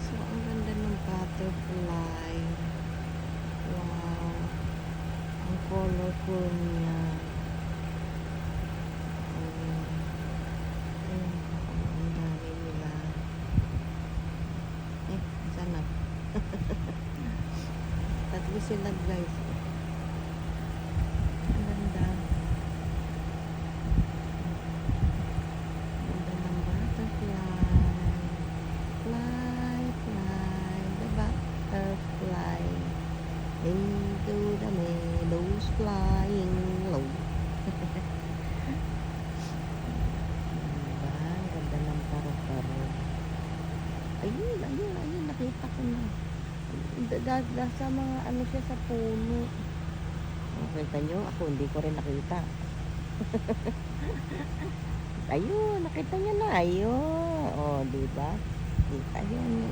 So, ang ganda ng butterfly. Wow. Ang colorful niya. Ayun. Ayun. Ang dami nila. Saan na? Tatlo sila guys. Ang ganda. Ganda ng butterfly. Fly, fly, the butterfly into the meadows flying low. Diba? Ang ganda ng paru-paro. Ayun, ayun, ayun, nakita ko na. Sa mga ano siya sa puno. Nakita nyo? Ako hindi ko rin nakita. Ayun, nakita nyo na. Ayun. O, diba? Kita yun.